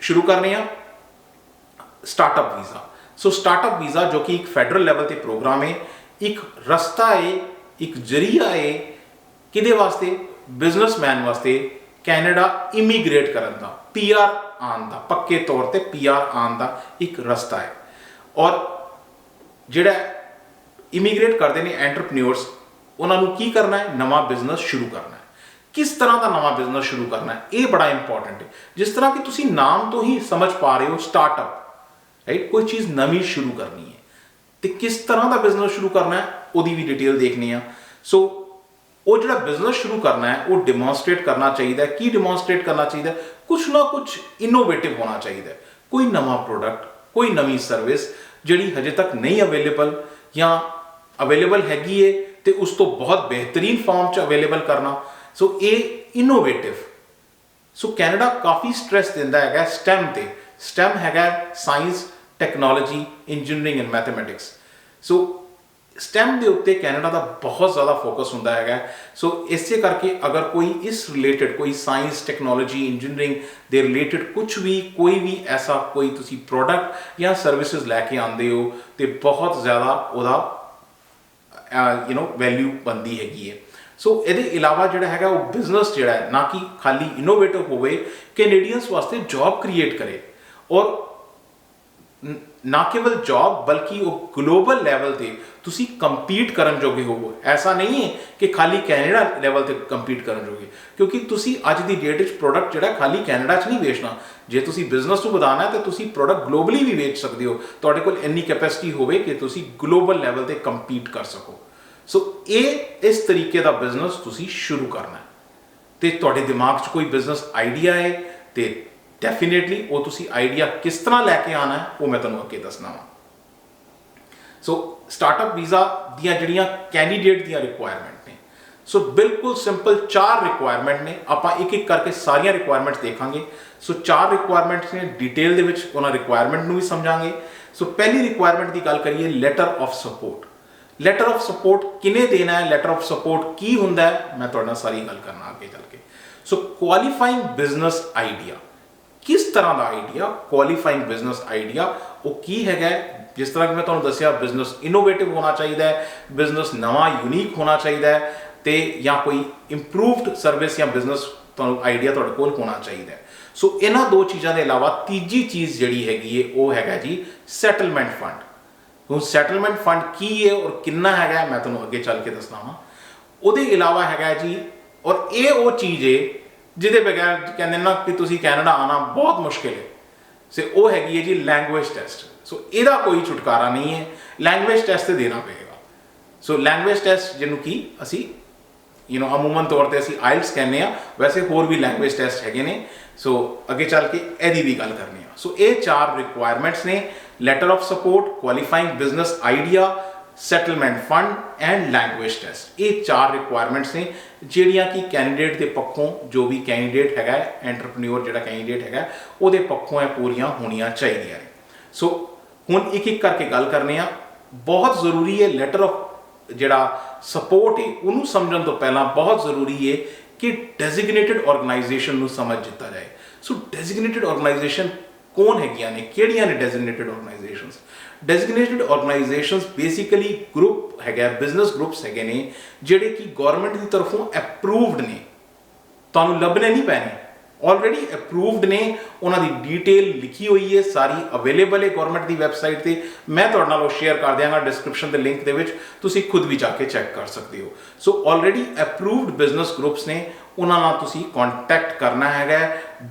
ਸ਼ੁਰੂ ਕਰਨੇ ਆ ਸਟਾਰਟਅਪ ਵੀਜ਼ਾ। ਸੋ ਸਟਾਰਟਅਪ ਵੀਜ਼ਾ ਜੋ ਕਿ ਇੱਕ ਫੈਡਰਲ ਲੈਵਲ ਤੇ ਪ੍ਰੋਗਰਾਮ ਹੈ, ਇੱਕ ਰਸਤਾ ਹੈ, ਇੱਕ ਜ਼ਰੀਆ ਹੈ ਕਿਹਦੇ ਵਾਸਤੇ? ਬਿਜ਼ਨਸਮੈਨ ਵਾਸਤੇ ਕੈਨੇਡਾ ਇਮੀਗ੍ਰੇਟ ਕਰਨ ਦਾ, ਪੀਆਰ ਆਉਣ ਦਾ, ਪੱਕੇ ਤੌਰ ਤੇ ਪੀਆਰ ਆਉਣ ਦਾ ਇੱਕ ਰਸਤਾ ਹੈ। ਔਰ ਜਿਹੜਾ ਇਮੀਗ੍ਰੇਟ ਕਰਦੇ ਨੇ ਐਂਟਰਪ੍ਰੀਨਿਓਰਸ, ਉਹਨਾਂ ਨੂੰ ਕੀ ਕਰਨਾ ਹੈ? ਨਵਾਂ ਬਿਜ਼ਨਸ ਸ਼ੁਰੂ ਕਰਨਾ ਹੈ। ਕਿਸ ਤਰ੍ਹਾਂ ਦਾ ਨਵਾਂ ਬਿਜ਼ਨਸ ਸ਼ੁਰੂ ਕਰਨਾ ਹੈ, ਇਹ ਬੜਾ ਇੰਪੋਰਟੈਂਟ ਹੈ। ਜਿਸ ਤਰ੍ਹਾਂ ਕਿ ਤੁਸੀਂ ਨਾਮ ਤੋਂ ਹੀ ਸਮਝ ਪਾ ਰਹੇ ਹੋ, ਸਟਾਰਟਅਪ, ਰਾਈਟ? ਕੋਈ ਚੀਜ਼ ਨਵੀਂ ਸ਼ੁਰੂ ਕਰਨੀ ਹੈ ਤੇ ਕਿਸ ਤਰ੍ਹਾਂ ਦਾ ਬਿਜ਼ਨਸ ਸ਼ੁਰੂ ਕਰਨਾ ਹੈ ਉਹਦੀ ਵੀ ਡਿਟੇਲ ਦੇਖਣੀ ਆ। ਸੋ ਉਹ ਜਿਹੜਾ ਬਿਜ਼ਨਸ ਸ਼ੁਰੂ ਕਰਨਾ ਹੈ ਉਹ ਡੈਮੋਨਸਟ੍ਰੇਟ ਕਰਨਾ ਚਾਹੀਦਾ। ਕੀ ਡੈਮੋਨਸਟ੍ਰੇਟ ਕਰਨਾ ਚਾਹੀਦਾ? ਕੁਛ ਨਾ ਕੁਛ ਇਨੋਵੇਟਿਵ ਹੋਣਾ ਚਾਹੀਦਾ। ਕੋਈ ਨਵਾਂ ਪ੍ਰੋਡਕਟ, ਕੋਈ ਨਵੀਂ ਸਰਵਿਸ ਜਿਹੜੀ ਹਜੇ ਤੱਕ ਨਹੀਂ ਅਵੇਲੇਬਲ ਜਾਂ ਅਵੇਲੇਬਲ ਹੈਗੀ ਹੈ ਤੇ ਉਸ ਤੋਂ ਬਹੁਤ ਬਿਹਤਰੀਨ ਫਾਰਮ 'ਚ ਅਵੇਲੇਬਲ ਕਰਨਾ। ਸੋ ਇਹ ਇਨੋਵੇਟਿਵ। ਸੋ ਕੈਨੇਡਾ ਕਾਫੀ ਸਟ੍ਰੈਸ ਦਿੰਦਾ ਹੈਗਾ ਸਟੈਮ ਤੇ। ਸਟੈਮ ਹੈਗਾ science, technology, engineering and mathematics. So stem ਦੇ ਉੱਤੇ ਕੈਨੇਡਾ ਦਾ ਬਹੁਤ ਜ਼ਿਆਦਾ ਫੋਕਸ ਹੁੰਦਾ ਹੈਗਾ। ਸੋ ਇਸੇ ਕਰਕੇ ਅਗਰ ਕੋਈ ਇਸ ਰਿਲੇਟਡ, ਕੋਈ ਸਾਇੰਸ, ਟੈਕਨੋਲੋਜੀ, ਇੰਜੀਨੀਅਰਿੰਗ ਦੇ ਰਿਲੇਟਡ ਕੁਝ ਵੀ, ਕੋਈ ਵੀ ਐਸਾ ਕੋਈ ਤੁਸੀਂ ਪ੍ਰੋਡਕਟ ਜਾਂ ਸਰਵਿਸਿਜ਼ ਲੈ ਕੇ ਆਉਂਦੇ ਹੋ ਤੇ ਬਹੁਤ ਜ਼ਿਆਦਾ ਉਹਦਾ ਵੈਲਿਊ ਬਣਦੀ ਹੈਗੀ ਹੈ। ਸੋ ਇਹਦੇ ਇਲਾਵਾ ਜਿਹੜਾ ਹੈਗਾ ਉਹ ਬਿਜ਼ਨਸ ਜਿਹੜਾ ਹੈ ਨਾ ਕਿ ਖਾਲੀ ਇਨੋਵੇਟਿਵ ਹੋਵੇ, ਕੈਨੇਡੀਅਨਸ ਵਾਸਤੇ ਜੌਬ ਕ੍ਰੀਏਟ ਕਰੇ। ਔਰ ਨਾ ਕੇਵਲ ਜੌਬ ਬਲਕਿ ਉਹ ਗਲੋਬਲ ਲੈਵਲ ਤੇ ਤੁਸੀਂ ਕੰਪੀਟ ਕਰਨ ਜੋਗੇ ਹੋਵੋ। ਐਸਾ ਨਹੀਂ ਹੈ ਕਿ ਖਾਲੀ ਕੈਨੇਡਾ ਲੈਵਲ ਤੇ ਕੰਪੀਟ ਕਰਨ ਜੋਗੇ, ਕਿਉਂਕਿ ਤੁਸੀਂ ਅੱਜ ਦੀ ਡੇਟ ਵਿੱਚ ਪ੍ਰੋਡਕਟ ਜਿਹੜਾ ਖਾਲੀ ਕੈਨੇਡਾ 'ਚ ਨਹੀਂ ਵੇਚਣਾ। ਜੇ ਤੁਸੀਂ ਬਿਜ਼ਨਸ ਨੂੰ ਵਧਾਉਣਾ ਹੈ ਤਾਂ ਤੁਸੀਂ ਪ੍ਰੋਡਕਟ ਗਲੋਬਲੀ ਵੀ ਵੇਚ ਸਕਦੇ ਹੋ। ਤੁਹਾਡੇ ਕੋਲ ਇੰਨੀ ਕੈਪੈਸਿਟੀ ਹੋਵੇ ਕਿ ਤੁਸੀਂ ਗਲੋਬਲ ਲੈਵਲ ਤੇ ਕੰਪੀਟ ਕਰ ਸਕੋ। ਸੋ ਇਹ ਇਸ ਤਰੀਕੇ ਦਾ ਬਿਜ਼ਨਸ ਤੁਸੀਂ ਸ਼ੁਰੂ ਕਰਨਾ ਹੈ ਤੇ ਤੁਹਾਡੇ ਦਿਮਾਗ 'ਚ ਕੋਈ ਬਿਜ਼ਨਸ ਆਈਡੀਆ ਹੈ ਤੇ ਡੈਫੀਨੇਟਲੀ ਉਹ ਤੁਸੀਂ ਆਈਡੀਆ ਕਿਸ ਤਰ੍ਹਾਂ ਲੈ ਕੇ ਆਉਣਾ ਹੈ ਉਹ ਮੈਂ ਤੁਹਾਨੂੰ ਅੱਗੇ ਦੱਸਣਾ ਵਾ। ਸੋ ਸਟਾਰਟਅਪ ਵੀਜ਼ਾ ਦੀਆਂ ਜਿਹੜੀਆਂ ਕੈਂਡੀਡੇਟ ਦੀਆਂ ਰਿਕੁਆਇਰਮੈਂਟ ਨੇ, ਸੋ ਬਿਲਕੁਲ ਸਿੰਪਲ 4 ਰਿਕੁਆਇਰਮੈਂਟ ਨੇ। ਆਪਾਂ ਇੱਕ ਇੱਕ ਕਰਕੇ ਸਾਰੀਆਂ ਰਿਕੁਆਇਰਮੈਂਟਸ ਦੇਖਾਂਗੇ। ਸੋ 4 ਰਿਕੁਆਇਰਮੈਂਟਸ ਨੇ, ਡਿਟੇਲ ਦੇ ਵਿੱਚ ਉਹਨਾਂ ਰਿਕੁਆਇਰਮੈਂਟ ਨੂੰ ਵੀ ਸਮਝਾਂਗੇ। ਸੋ ਪਹਿਲੀ ਰਿਕੁਆਇਰਮੈਂਟ ਦੀ ਗੱਲ ਕਰੀਏ, letter of support. Letter of support ਕਿਹਨੇ ਦੇਣਾ ਹੈ? ਲੈਟਰ ਆਫ ਸਪੋਰਟ ਕੀ ਹੁੰਦਾ ਹੈ? ਮੈਂ ਤੁਹਾਡੇ ਨਾਲ ਸਾਰੀ ਗੱਲ ਕਰਨਾ ਅੱਗੇ ਚੱਲ ਕੇ। ਸੋ ਕੁਆਲੀਫਾਈਂਗ ਬਿਜ਼ਨਸ ਆਈਡੀਆ, ਕਿਸ ਤਰ੍ਹਾਂ ਦਾ ਆਈਡੀਆ? ਕੁਆਲੀਫਾਈਂਗ ਬਿਜ਼ਨਸ ਆਈਡੀਆ ਉਹ ਕੀ ਹੈਗਾ? ਜਿਸ ਤਰ੍ਹਾਂ ਕਿ ਮੈਂ ਤੁਹਾਨੂੰ ਦੱਸਿਆ, ਬਿਜ਼ਨਸ ਇਨੋਵੇਟਿਵ ਹੋਣਾ ਚਾਹੀਦਾ ਹੈ, ਬਿਜ਼ਨਸ ਨਵਾਂ ਯੂਨੀਕ ਹੋਣਾ ਚਾਹੀਦਾ ਹੈ ਤੇ ਜਾਂ ਕੋਈ ਇੰਪਰੂਵਡ ਸਰਵਿਸ ਜਾਂ ਬਿਜ਼ਨਸ ਤੁਹਾਨੂੰ ਆਈਡੀਆ ਤੁਹਾਡੇ ਕੋਲ ਹੋਣਾ ਚਾਹੀਦਾ ਹੈ। ਸੋ ਇਹਨਾਂ ਦੋ ਚੀਜ਼ਾਂ ਦੇ ਇਲਾਵਾ ਤੀਜੀ ਚੀਜ਼ ਜਿਹੜੀ ਹੈਗੀ ਹੈ ਉਹ ਹੈਗਾ ਜੀ ਸੈਟਲਮੈਂਟ ਫੰਡ। ਹੁਣ ਸੈਟਲਮੈਂਟ ਫੰਡ ਕੀ ਹੈ ਔਰ ਕਿੰਨਾ ਹੈਗਾ ਮੈਂ ਤੁਹਾਨੂੰ ਅੱਗੇ ਚੱਲ ਕੇ ਦੱਸਣਾ ਵਾ। ਉਹਦੇ ਇਲਾਵਾ ਹੈਗਾ ਜੀ, ਔਰ ਇਹ ਉਹ ਚੀਜ਼ ਹੈ ਜਿਹਦੇ ਬਗੈਰ ਕਹਿੰਦੇ ਨਾ ਕਿ ਤੁਸੀਂ ਕੈਨੇਡਾ ਆਉਣਾ ਬਹੁਤ ਮੁਸ਼ਕਿਲ ਹੈ, ਸੇ ਉਹ ਹੈਗੀ ਹੈ ਜੀ ਲੈਂਗੁਏਜ ਟੈਸਟ। ਸੋ ਇਹਦਾ ਕੋਈ ਛੁਟਕਾਰਾ ਨਹੀਂ ਹੈ, ਲੈਂਗੁਏਜ ਟੈਸਟ ਤੇ ਦੇਣਾ ਪਏਗਾ। ਸੋ ਲੈਂਗੁਏਜ ਟੈਸਟ ਜਿਹਨੂੰ ਕਿ ਅਸੀਂ ਅਮੂਮਨ ਤੌਰ ਤੇ ਅਸੀਂ ਆਇਲਟਸ ਕਹਿੰਦੇ ਆ, ਵੈਸੇ ਹੋਰ ਵੀ ਲੈਂਗੁਏਜ ਟੈਸਟ ਹੈਗੇ ਨੇ। ਸੋ ਅੱਗੇ ਚੱਲ ਕੇ ਇਹਦੀ ਵੀ ਗੱਲ ਕਰਨੀ ਆ। ਸੋ ਇਹ 4 ਰਿਕੁਆਇਰਮੈਂਟਸ ਨੇ, letter of support, qualifying business idea, settlement fund and language test. ਇਹ 4 ਰਿਕੁਆਇਰਮੈਂਟਸ ਨੇ ਜਿਹੜੀਆਂ ਕਿ ਕੈਂਡੀਡੇਟ ਦੇ ਪੱਖੋਂ, ਜੋ ਵੀ ਕੈਂਡੀਡੇਟ ਹੈਗਾ, ਐਂਟਰਪ੍ਰੀਨਿਓਰ ਜਿਹੜਾ ਕੈਂਡੀਡੇਟ ਹੈਗਾ, ਉਹਦੇ ਪੱਖੋਂ ਇਹ ਪੂਰੀਆਂ ਹੋਣੀਆਂ ਚਾਹੀਦੀਆਂ ਨੇ। ਸੋ ਹੁਣ ਇੱਕ ਇੱਕ ਕਰਕੇ ਗੱਲ ਕਰਨੇ ਆ। ਬਹੁਤ ਜ਼ਰੂਰੀ ਹੈ ਲੈਟਰ ਆਫ ਜਿਹੜਾ ਸਪੋਰਟ ਹੈ ਉਹਨੂੰ ਸਮਝਣ ਤੋਂ ਪਹਿਲਾਂ ਬਹੁਤ ਜ਼ਰੂਰੀ ਹੈ ਕਿ ਡੈਜ਼ਿਗਨੇਟਿਡ ਆਰਗੇਨਾਈਜੇਸ਼ਨ ਨੂੰ ਸਮਝ ਦਿੱਤਾ ਜਾਏ। ਸੋ ਡੈਜ਼ਿਗਨੇਟਿਡ ਆਰਗੇਨਾਈਜੇਸ਼ਨ ਕੌਣ ਹੈਗੀਆਂ ਨੇ, ਕਿਹੜੀਆਂ ਨੇ designated organisations? Designated organisations basically group ਹੈਗਾ, ਬਿਜ਼ਨਸ ਗਰੁੱਪਸ ਹੈਗੇ ਨੇ ਜਿਹੜੇ ਕਿ ਗਵਰਨਮੈਂਟ ਦੀ ਤਰਫੋਂ ਅਪਰੂਵਡ ਨੇ। ਤੁਹਾਨੂੰ ਲੱਭਣੇ ਨਹੀਂ ਪੈਣੇ, ऑलरेडी अप्रूवड ने, उन्होंने डिटेल लिखी हुई है, सारी अवेलेबल है गवर्नमेंट की वैबसाइट पर। मैं तुहाडे नाल शेयर कर देंगा डिस्क्रिप्शन के लिंक के, तुसीं खुद भी जाके चैक कर सकते हो। So already approved business groups ने, उन्होंने तुसीं कॉन्टैक्ट करना है।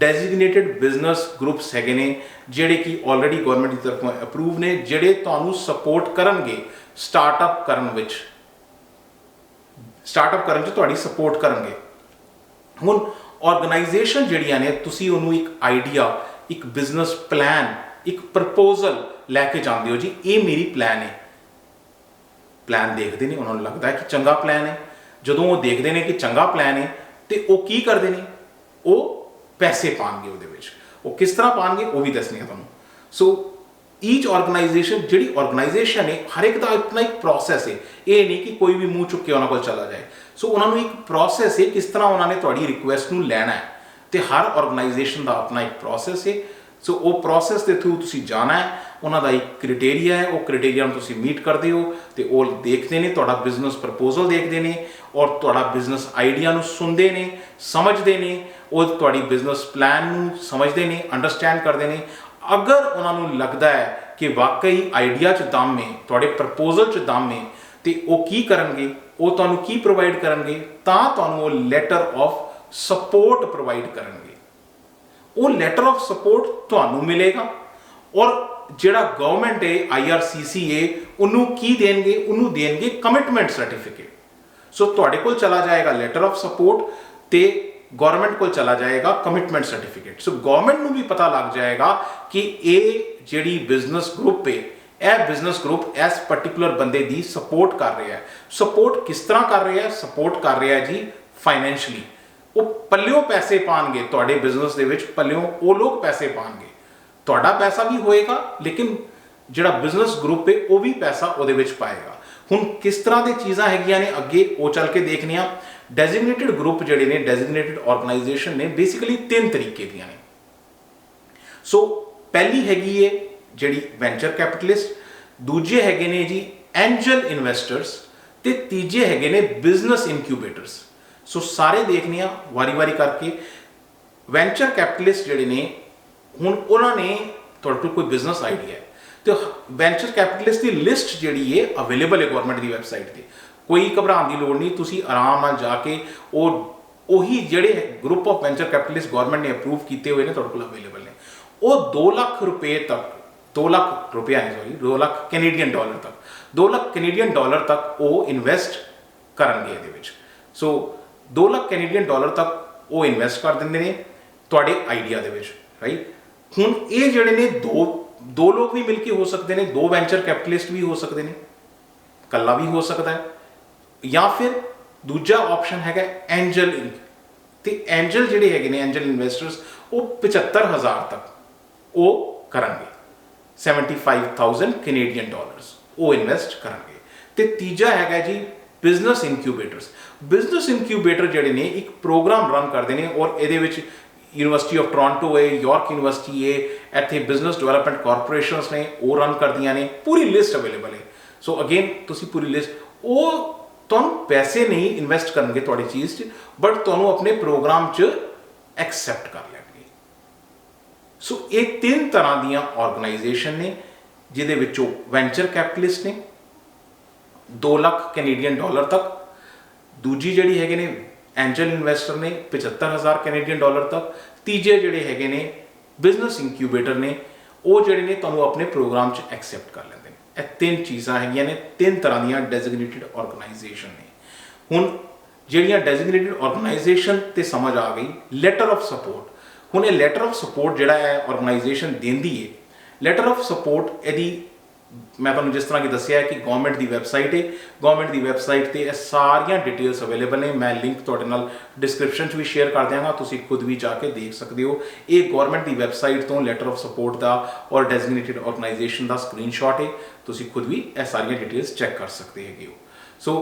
डेजिग्नेटेड बिजनेस ग्रुप्स है ने जिहड़े कि ऑलरेडी गवर्नमेंट की तरफों अप्रूव ने, जिहड़े तुहानूं सपोर्ट करनगे स्टार्टअप करन विच, स्टार्टअप करन च तुहाडी सपोर्ट करनगे। हुण ऑर्गेनाइजेशन जिहड़ियां ने, तुसीं उहनूं एक आइडिया, एक बिजनेस प्लान, एक प्रपोजल लैके जांदे हो जी, ये मेरी प्लान है। प्लान देखते हैं, उन्होंने लगता है कि चंगा प्लान है। जदों वो देखते हैं कि चंगा प्लान है तो वो की करते हैं, वो पैसे पाएंगे उहदे विच। वो किस तरह पाएंगे वो भी दसनी है तुहानूं। सो ईच ऑर्गेनाइजेशन, जिहड़ी ऑर्गेनाइजेशन है, हर एक का अपना एक प्रोसैस है। ये नहीं कि कोई भी मूँह चुक के उन्होंने को चला जाए। सो उन्होंने एक प्रोसैस है किस तरह उन्होंने तुहाडी रिक्वेस्ट नूं लैना है, तो हर ऑर्गेनाइजेशन का अपना एक प्रोसैस है। सो वो प्रोसैस के थ्रू तुसीं जाना है, उन्होंने एक क्राइटेरिया है, वो क्राइटेरिया तुसीं मीट करते हो तो वो देखते हैं, तुहाडा बिजनेस प्रपोजल देखते हैं और तुहाडा बिजनेस आइडिया नूं सुनते हैं, समझते हैं, और तुहाडी बिजनेस प्लान नूं समझते हैं, अंडरस्टैंड करते हैं। अगर उन्होंने लगता है कि वाकई आइडिया च दम है, तुहाडे प्रपोजल च दम है, तो वो की करनगे, वो तुहानूं की प्रोवाइड करनगे, तां तुहानूं वो लैटर ऑफ सपोर्ट प्रोवाइड करनगे। वो लैटर ऑफ सपोर्ट तुहानूं मिलेगा और जिहड़ा गवर्नमेंट है, IRCC है, उन्होंने की देंगे, उन्होंने देंगे कमिटमेंट सर्टिफिकेट। सो तुहाडे कोल चला जाएगा लैटर ऑफ सपोर्ट, ते गवर्नमेंट को चला जाएगा कमिटमेंट सर्टिफिकेट। सो गवर्नमेंट नूं भी पता लग जाएगा कि ये जिहड़ी बिजनेस ग्रुप है, यह बिजनेस ग्रुप इस पर्टिकुलर बंदे की सपोर्ट कर रहा है। सपोर्ट किस तरह कर रहा है? सपोर्ट कर रहा है जी फाइनैंशली। वो पल्लियों पैसे पाएंगे तुहाडे बिजनेस दे विच, पल्लियों वो लोग पैसे पाएंगे, तुहाडा पैसा भी होएगा, लेकिन जिहड़ा बिजनेस ग्रुप है वो भी पैसा उहदे विच पाएगा। हुण किस तरह दी चीज़ां हैगियां ने अगे वो चल के देखने आ। डेजिग्नेटेड ग्रुप जिहड़े ने, डेजिग्नेटेड ऑर्गेनाइजेशन ने, बेसिकली 3 तरीके दियां ने। सो पहली हैगी है जिहड़ी वेंचर कैपिटलिस्ट, दूजे हैगे ने जी एंजल इन्वेस्टर्स, ते तीजे हैगे ने बिजनेस इनक्यूबेटर्स। सो सारे देखने वारी वारी करके। वेंचर कैपिटलिस्ट जिहड़े ने, हुण उन्होंने तुहाडे कोल कोई बिजनेस आइडिया है, तो वेंचर कैपिटलिस्ट की लिस्ट जिहड़ी है अवेलेबल है गवर्नमेंट की वैबसाइट पर। कोई घबराने की लोड़ नहीं, तुसीं आराम नाल जाके उही जिहड़े group of venture capitalist government ने अप्रूव किए हुए हैं तुहाडे कोल अवेलेबल ने। वो 2 लाख रुपए तक, 2 लाख रुपया नहीं सॉरी, 2 लाख कैनेडियन डॉलर तक, 2 लाख कैनेडियन डॉलर तक वो इन्वेस्ट करनगे इहदे विच। सो 2 लाख कैनेडियन डॉलर तक वो इन्वेस्ट कर देंगे ने तुहाडे आइडिया दे विच, राइट। हुण ये जिहड़े ने दो लोग भी मिलके हो सकते हैं, 2 वेंचर कैपिटलिस्ट भी हो सकते हैं, कल्ला भी हो सकता है, या फिर दूजा ऑप्शन है एंजल इंक। तो एंजल जिहड़े हैगे ने, एंजल इन्वेस्टर्स, वो 75,000 तक वो करेंगे, 75,000 कैनेडियन डॉलर्स वो इन्वेस्ट करेंगे। तो तीजा है जी बिजनेस इनक्यूबेटर्स। बिजनेस इनक्यूबेटर जिहड़े ने एक प्रोग्राम रन करते हैं और ये यूनिवर्सिटी ऑफ टोरंटो है, यॉर्क यूनिवर्सिटी है, इत्थे बिजनेस डेवलपमेंट कॉरपोरेशंस ने वो रन कर दियां ने। पूरी लिस्ट अवेलेबल है। सो अगेन तुसी पूरी लिस्ट, वो तुहानूं पैसे नहीं इन्वेस्ट करनगे तुहाडी चीज़ च, बट तुहानूं अपने प्रोग्राम च एक्सैप्ट कर लैणगे। सो ये 3 तरह दियां ऑर्गेनाइजेशन ने, जिहदे विचों वेंचर कैपिटलिस्ट ने 2 लाख कैनेडियन डॉलर तक, दूजी जिहड़ी हैगे ने एंजल इन्वेस्टर ने 75,000 कैनेडियन डॉलर तक, तीजे जिहड़े हैगे ने बिजनेस इनक्यूबेटर ने, वो जिहड़े ने तुहानूं अपने प्रोग्राम च एक्सैप्ट कर लैंदे ने। ये 3 चीज़ां हैगियां ने, 3 तरह दियां डेजिग्नेटेड ऑर्गेनाइजेशन ने। हुण जिहड़ियां डेजिग्नेटेड ऑर्गेनाइजेशन ते समझ आ गई लैटर ऑफ सपोर्ट। हुण ये लैटर ऑफ सपोर्ट जिहड़ा है ऑर्गेनाइजेशन देंदी है, लैटर ऑफ सपोर्ट यदि मैं तुहानूं जिस तरह की दस्सिया है कि गवर्नमेंट की वैबसाइट है, गवर्नमेंट की वैबसाइट पर सारियां डिटेल्स अवेलेबल ने। मैं लिंक तुहाडे नाल डिस्क्रिप्शन भी शेयर कर देंगा, तुसीं खुद भी जाके देख सकते हो। ये गवर्नमेंट की वैबसाइट तो लैटर ऑफ सपोर्ट का और डेजिग्नेटेड ऑर्गेनाइजेशन का स्क्रीनशॉट है, तुसीं खुद भी यह सारियां डिटेल्स चैक कर सकते हो। सो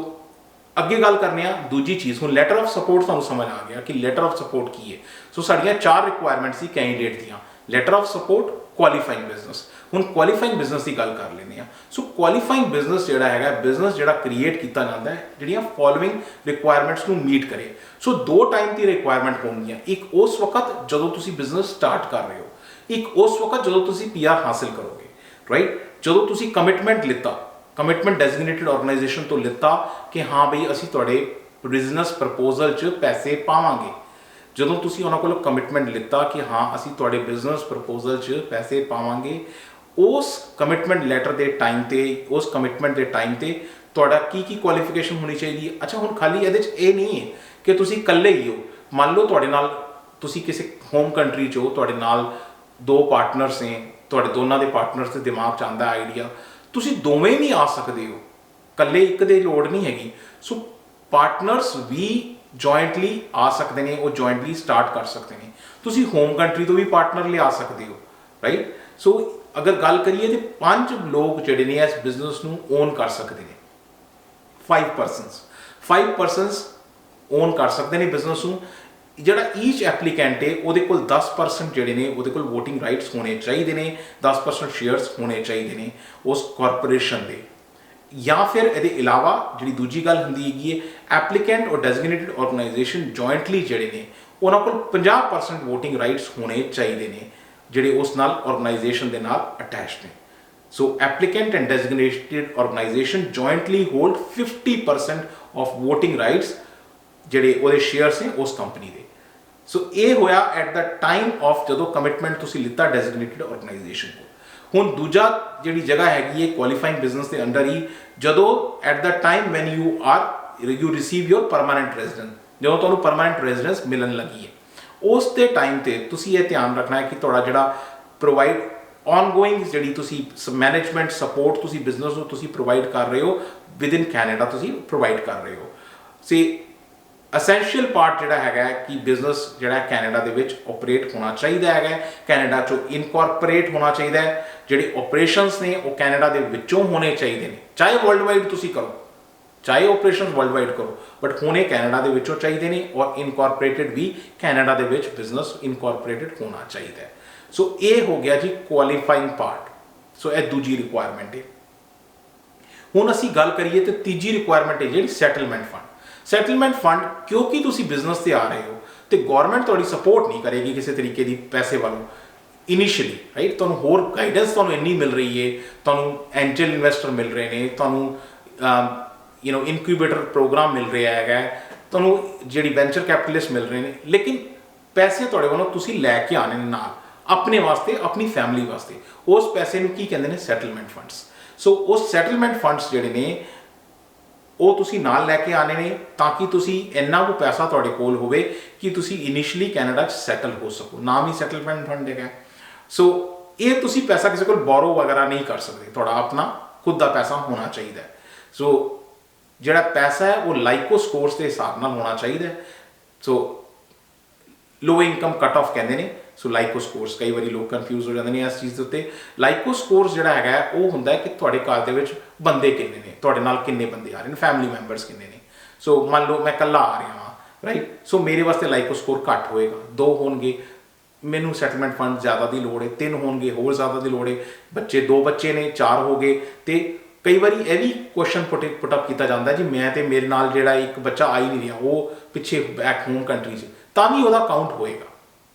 अगे गल करने दूजी चीज़। हुण लैटर ऑफ सपोर्ट तुहानूं समझ आ गया कि लैटर ऑफ सपोर्ट की है। सो साड़ियां 4 रिक्वायरमेंट सी कैंडीडेट दियां letter of support, qualifying business. ਹੁਣ ਕੁਆਲੀਫਾਈਂਗ ਬਿਜ਼ਨਸ ਦੀ ਗੱਲ ਕਰ ਲੈਂਦੇ ਹਾਂ। ਸੋ ਕੁਆਲੀਫਾਈਂਗ ਬਿਜ਼ਨਸ ਜਿਹੜਾ ਹੈਗਾ, ਬਿਜ਼ਨਸ ਜਿਹੜਾ ਕ੍ਰੀਏਟ ਕੀਤਾ ਜਾਂਦਾ ਹੈ ਜਿਹੜੀਆਂ ਫੋਲੋਇੰਗ ਰਿਕੁਆਇਰਮੈਂਟਸ ਨੂੰ ਮੀਟ ਕਰੇ। ਸੋ ਦੋ ਟਾਈਮ ਦੀ ਰਿਕੁਆਇਰਮੈਂਟ ਹੋਣਗੀਆਂ, ਇੱਕ ਉਸ ਵਕਤ ਜਦੋਂ ਤੁਸੀਂ ਬਿਜ਼ਨਸ ਸਟਾਰਟ ਕਰ ਰਹੇ ਹੋ, ਇੱਕ ਉਸ ਵਕਤ ਜਦੋਂ ਤੁਸੀਂ PR ਹਾਸਿਲ ਕਰੋਗੇ, ਰਾਈਟ। ਜਦੋਂ ਤੁਸੀਂ ਕਮਿਟਮੈਂਟ ਲਿੱਤਾ, ਕਮਿਟਮੈਂਟ ਡੈਜ਼ਿਗਨੇਟਿਡ ਆਰਗੇਨਾਈਜੇਸ਼ਨ ਤੋਂ ਲਿੱਤਾ ਕਿ ਹਾਂ ਬਈ ਅਸੀਂ ਤੁਹਾਡੇ ਬਿਜ਼ਨਸ ਪ੍ਰਪੋਜ਼ਲ 'ਚ ਪੈਸੇ ਪਾਵਾਂਗੇ, ਜਦੋਂ ਤੁਸੀਂ ਉਹਨਾਂ ਕੋਲੋਂ ਕਮਿਟਮੈਂਟ ਲਿੱਤਾ ਕਿ ਹਾਂ ਅਸੀਂ ਤੁਹਾਡੇ ਬਿਜ਼ਨਸ ਪ੍ਰਪੋਜ਼ਲ 'ਚ ਪੈਸੇ ਪਾਵਾਂਗੇ, ਉਸ ਕਮਿਟਮੈਂਟ ਲੈਟਰ ਦੇ ਟਾਈਮ ਤੇ, ਉਸ ਕਮਿਟਮੈਂਟ ਦੇ ਟਾਈਮ ਤੇ ਤੁਹਾਡਾ ਕੀ ਕੁਆਲੀਫਿਕੇਸ਼ਨ ਹੋਣੀ ਚਾਹੀਦੀ ਹੈ। ਅੱਛਾ, ਹੁਣ ਖਾਲੀ ਇਹਦੇ 'ਚ ਇਹ ਨਹੀਂ ਹੈ ਕਿ ਤੁਸੀਂ ਇਕੱਲੇ ਹੀ ਹੋ। ਮੰਨ ਲਓ ਤੁਹਾਡੇ ਨਾਲ, ਤੁਸੀਂ ਕਿਸੇ ਹੋਮ ਕੰਟਰੀ 'ਚ ਹੋ, ਤੁਹਾਡੇ ਨਾਲ ਦੋ ਪਾਰਟਨਰਸ ਨੇ, ਤੁਹਾਡੇ ਦੋਨਾਂ ਦੇ ਪਾਰਟਨਰਸ ਦੇ ਦਿਮਾਗ 'ਚ ਆਉਂਦਾ ਆਈਡੀਆ, ਤੁਸੀਂ ਦੋਵੇਂ ਵੀ ਆ ਸਕਦੇ ਹੋ, ਇਕੱਲੇ ਇੱਕ ਦੇ ਲੋੜ ਨਹੀਂ ਹੈਗੀ। ਸੋ ਪਾਰਟਨਰਸ ਵੀ ਜੁਆਇੰਟਲੀ ਆ ਸਕਦੇ ਨੇ, ਉਹ ਜੁਆਇੰਟਲੀ ਸਟਾਰਟ ਕਰ ਸਕਦੇ ਨੇ। ਤੁਸੀਂ ਹੋਮ ਕੰਟਰੀ ਤੋਂ ਵੀ ਪਾਰਟਨਰ ਲਿਆ ਸਕਦੇ ਹੋ, ਰਾਈਟ। ਸੋ ਅਗਰ ਗੱਲ ਕਰੀਏ ਤੇ 5 ਲੋਕ ਜਿਹੜੇ ਨੇ ਇਸ ਬਿਜ਼ਨਸ ਨੂੰ ਓਨ ਕਰ ਸਕਦੇ ਨੇ। 5 ਪਰਸਨਸ ਓਨ ਕਰ ਸਕਦੇ ਨੇ ਬਿਜ਼ਨਸ ਨੂੰ। ਜਿਹੜਾ ਈਚ ਐਪਲੀਕੈਂਟ ਹੈ ਉਹਦੇ ਕੋਲ 10% ਜਿਹੜੇ ਨੇ ਉਹਦੇ ਕੋਲ ਵੋਟਿੰਗ ਰਾਈਟਸ ਹੋਣੇ ਚਾਹੀਦੇ ਨੇ, 10% ਸ਼ੇਅਰਸ ਹੋਣੇ ਚਾਹੀਦੇ ਨੇ ਉਸ ਕਾਰਪੋਰੇਸ਼ਨ ਦੇ। ਜਾਂ ਫਿਰ ਇਹਦੇ ਇਲਾਵਾ ਜਿਹੜੀ ਦੂਜੀ ਗੱਲ ਹੁੰਦੀ ਹੈਗੀ ਹੈ, ਐਪਲੀਕੈਂਟ ਔਰ ਡੈਜ਼ਿਗਨੇਟਿਡ ਆਰਗੇਨਾਈਜੇਸ਼ਨ ਜੁਆਇੰਟਲੀ ਜਿਹੜੇ ਨੇ ਉਹਨਾਂ ਕੋਲ 50% ਵੋਟਿੰਗ ਰਾਈਟਸ ਹੋਣੇ ਚਾਹੀਦੇ ਨੇ ਜਿਹੜੇ ਉਸ ਨਾਲ ਆਰਗੇਨਾਈਜੇਸ਼ਨ ਦੇ ਨਾਲ ਅਟੈਚਡ ਨੇ। So applicant and designated organisation jointly hold 50% of voting rights, ਜਿਹੜੇ ਉਹਦੇ ਸ਼ੇਅਰਸ ਨੇ ਉਸ ਕੰਪਨੀ ਦੇ। ਸੋ ਇਹ ਹੋਇਆ ਐਟ ਦਾ ਟਾਈਮ ਆਫ ਜਦੋਂ ਕਮਿਟਮੈਂਟ ਤੁਸੀਂ ਲਿੱਤਾ ਡੈਜ਼ਿਗਨੇਟਿਡ ਆਰਗੇਨਾਈਜੇਸ਼ਨ ਕੋਲ। ਹੁਣ ਦੂਜਾ ਜਿਹੜੀ ਜਗ੍ਹਾ ਹੈਗੀ ਹੈ ਕੁਆਲੀਫਾਈਂਗ ਬਿਜ਼ਨਸ ਦੇ ਅੰਡਰ ਹੀ, ਜਦੋਂ at the time when you receive your permanent residence, ਜਦੋਂ ਤੁਹਾਨੂੰ ਪਰਮਾਨੈਂਟ ਰੈਜ਼ੀਡੈਂਸ ਮਿਲਣ ਲੱਗੀ ਹੈ, ਉਸ ਦੇ ਟਾਈਮ ਤੇ ਤੁਸੀਂ ਇਹ ਧਿਆਨ ਰੱਖਣਾ ਹੈ ਕਿ ਤੁਹਾਡਾ ਜਿਹੜਾ ਪ੍ਰੋਵਾਈਡ ਆਨਗੋਇੰਗ ਜਿਹੜੀ ਤੁਸੀਂ ਮੈਨੇਜਮੈਂਟ ਸਪੋਰਟ ਤੁਸੀਂ ਬਿਜ਼ਨਸ ਨੂੰ ਤੁਸੀਂ ਪ੍ਰੋਵਾਈਡ ਕਰ ਰਹੇ ਹੋ ਵਿਦਿਨ ਕੈਨੇਡਾ, ਤੁਸੀਂ ਪ੍ਰੋਵਾਈਡ ਕਰ ਰਹੇ ਹੋ। ਸੇ ਅਸੈਂਸ਼ੀਅਲ ਪਾਰਟ ਜਿਹੜਾ ਹੈਗਾ ਕਿ ਬਿਜ਼ਨਸ ਜਿਹੜਾ ਕੈਨੇਡਾ ਦੇ ਵਿੱਚ ਆਪਰੇਟ ਹੋਣਾ ਚਾਹੀਦਾ ਹੈਗਾ, ਕੈਨੇਡਾ 'ਚੋਂ ਇਨਕੋਰਪੋਰੇਟ ਹੋਣਾ ਚਾਹੀਦਾ ਹੈ। ਜਿਹੜੇ ਆਪਰੇਸ਼ਨਸ ਨੇ ਉਹ ਕੈਨੇਡਾ ਦੇ ਵਿੱਚੋਂ ਹੋਣੇ ਚਾਹੀਦੇ ਨੇ, ਚਾਹੇ ਵਰਲਡ ਵਾਈਡ ਤੁਸੀਂ ਕਰੋ, ਚਾਹੇ ਆਪਰੇਸ਼ਨਸ ਵਰਲਡ ਵਾਈਡ ਕਰੋ, ਬਟ ਹੋਣੇ ਕੈਨੇਡਾ ਦੇ ਵਿੱਚੋਂ ਚਾਹੀਦੇ ਨੇ। ਔਰ ਇਨਕੋਰਪੋਰੇਟਡ ਵੀ ਕੈਨੇਡਾ ਦੇ ਵਿੱਚ ਬਿਜ਼ਨਸ ਇਨਕੋਰਪੋਰੇਟਡ ਹੋਣਾ ਚਾਹੀਦਾ ਹੈ। ਸੋ ਇਹ ਹੋ ਗਿਆ ਜੀ ਕੁਆਲੀਫਾਈਂਗ ਪਾਰਟ। ਸੋ ਇਹ ਦੂਜੀ ਰਿਕੁਆਇਰਮੈਂਟ ਹੈ। ਹੁਣ ਅਸੀਂ ਗੱਲ ਕਰੀਏ ਤੇ ਤੀਜੀ ਰਿਕੁਆਇਰਮੈਂਟ ਹੈ ਜਿਹੜੀ ਸੈਟਲਮੈਂਟ ਫੰਡ। ਸੈਟਲਮੈਂਟ ਫੰਡ, ਕਿਉਂਕਿ ਤੁਸੀਂ ਬਿਜ਼ਨਸ ਤੇ ਆ ਰਹੇ ਹੋ ਤੇ ਗਵਰਨਮੈਂਟ ਤੁਹਾਡੀ ਸਪੋਰਟ ਨਹੀਂ ਕਰੇਗੀ ਕਿਸੇ ਤਰੀਕੇ ਦੀ ਪੈਸੇ ਵੱਲੋਂ ਇਨੀਸ਼ੀਅਲੀ, ਰਾਈਟ। ਤੁਹਾਨੂੰ ਹੋਰ ਗਾਈਡੈਂਸ ਤੁਹਾਨੂੰ ਇੰਨੀ ਮਿਲ ਰਹੀ ਹੈ, ਤੁਹਾਨੂੰ ਐਂਜਲ ਇਨਵੈਸਟਰ ਮਿਲ ਰਹੇ ਨੇ, ਤੁਹਾਨੂੰ ਇਨਕੂਬੇਟਰ ਪ੍ਰੋਗਰਾਮ ਮਿਲ ਰਿਹਾ ਹੈਗਾ, ਤੁਹਾਨੂੰ ਜਿਹੜੀ ਵੈਂਚਰ ਕੈਪੀਟਲਿਸਟ ਮਿਲ ਰਹੇ ਨੇ, ਲੇਕਿਨ ਪੈਸੇ ਤੁਹਾਡੇ ਵੱਲੋਂ ਤੁਸੀਂ ਲੈ ਕੇ ਆਣੇ ਨੇ ਨਾਲ ਆਪਣੇ ਵਾਸਤੇ, ਆਪਣੀ ਫੈਮਿਲੀ ਵਾਸਤੇ। ਉਸ ਪੈਸੇ ਨੂੰ ਕੀ ਕਹਿੰਦੇ ਨੇ? Settlement funds. ਸੋ ਉਸ ਸੈਟਲਮੈਂਟ ਫੰਡਸ ਜਿਹੜੇ ਨੇ ਉਹ ਤੁਸੀਂ ਨਾਲ ਲੈ ਕੇ ਆਣੇ ਨੇ ਤਾਂ ਕਿ ਤੁਸੀਂ ਇੰਨਾ ਕੁ ਪੈਸਾ ਤੁਹਾਡੇ ਕੋਲ ਹੋਵੇ ਕਿ ਤੁਸੀਂ ਇਨੀਸ਼ੀਅਲੀ ਕੈਨੇਡਾ 'ਚ ਸੈਟਲ ਹੋ ਸਕੋ। ਨਾਮ ਹੀ ਸੈਟਲਮੈਂਟ ਫੰਡ ਹੈਗਾ। ਸੋ ਇਹ ਤੁਸੀਂ ਪੈਸਾ ਕਿਸੇ ਕੋਲ ਬੋਰੋ ਵਗੈਰਾ ਨਹੀਂ ਕਰ ਸਕਦੇ, ਤੁਹਾਡਾ ਆਪਣਾ ਖੁਦ ਦਾ ਪੈਸਾ ਹੋਣਾ ਚਾਹੀਦਾ ਹੈ। ਸੋ ਜਿਹੜਾ ਪੈਸਾ ਹੈ ਉਹ ਲਾਈਕੋ ਸਕੋਰਸ ਦੇ ਹਿਸਾਬ ਨਾਲ ਹੋਣਾ ਚਾਹੀਦਾ ਹੈ। ਸੋ ਲੋ ਇਨਕਮ ਕੱਟ ਆਫ ਕਹਿੰਦੇ ਨੇ। ਸੋ ਲਾਈਕੋ ਸਕੋਰਸ, ਕਈ ਵਾਰੀ ਲੋਕ ਕਨਫਿਊਜ਼ ਹੋ ਜਾਂਦੇ ਨੇ ਇਸ ਚੀਜ਼ ਦੇ ਉੱਤੇ। ਲਾਈਕੋ ਸਕੋਰਸ ਜਿਹੜਾ ਹੈਗਾ ਉਹ ਹੁੰਦਾ ਹੈ ਕਿ ਤੁਹਾਡੇ ਘਰ ਦੇ ਵਿੱਚ ਬੰਦੇ ਕਿੰਨੇ ਨੇ, ਤੁਹਾਡੇ ਨਾਲ ਕਿੰਨੇ ਬੰਦੇ ਆ ਰਹੇ ਨੇ, ਫੈਮਿਲੀ ਮੈਂਬਰਸ ਕਿੰਨੇ ਨੇ। ਸੋ ਮੰਨ ਲਓ ਮੈਂ ਇਕੱਲਾ ਆ ਰਿਹਾ ਹਾਂ, ਰਾਈਟ। ਸੋ ਮੇਰੇ ਵਾਸਤੇ ਲਾਈਕੋ ਸਕੋਰ ਘੱਟ ਹੋਏਗਾ, 2 ਹੋਣਗੇ। ਮੈਨੂੰ ਸੈਟਲਮੈਂਟ ਫੰਡ ਜ਼ਿਆਦਾ ਦੀ ਲੋੜ ਹੈ, 3 ਹੋਣਗੇ ਹੋਰ ਜ਼ਿਆਦਾ ਦੀ ਲੋੜ ਹੈ। ਬੱਚੇ 2 ਬੱਚੇ ਨੇ, 4 ਹੋ ਗਏ। ਤੇ ਕਈ ਵਾਰੀ ਇਹ ਵੀ ਕੁਐਸਚਨ ਪੁੱਟ ਅਪ ਕੀਤਾ ਜਾਂਦਾ ਜੀ ਮੈਂ ਤੇ ਮੇਰੇ ਨਾਲ ਜਿਹੜਾ ਇੱਕ ਬੱਚਾ ਆ ਹੀ ਨਹੀਂ ਰਿਹਾ, ਉਹ ਪਿੱਛੇ ਬੈਕ ਹੋਮ ਕੰਟਰੀ 'ਚ, ਤਾਂ ਵੀ ਉਹਦਾ ਕਾਊਂਟ ਹੋਏਗਾ,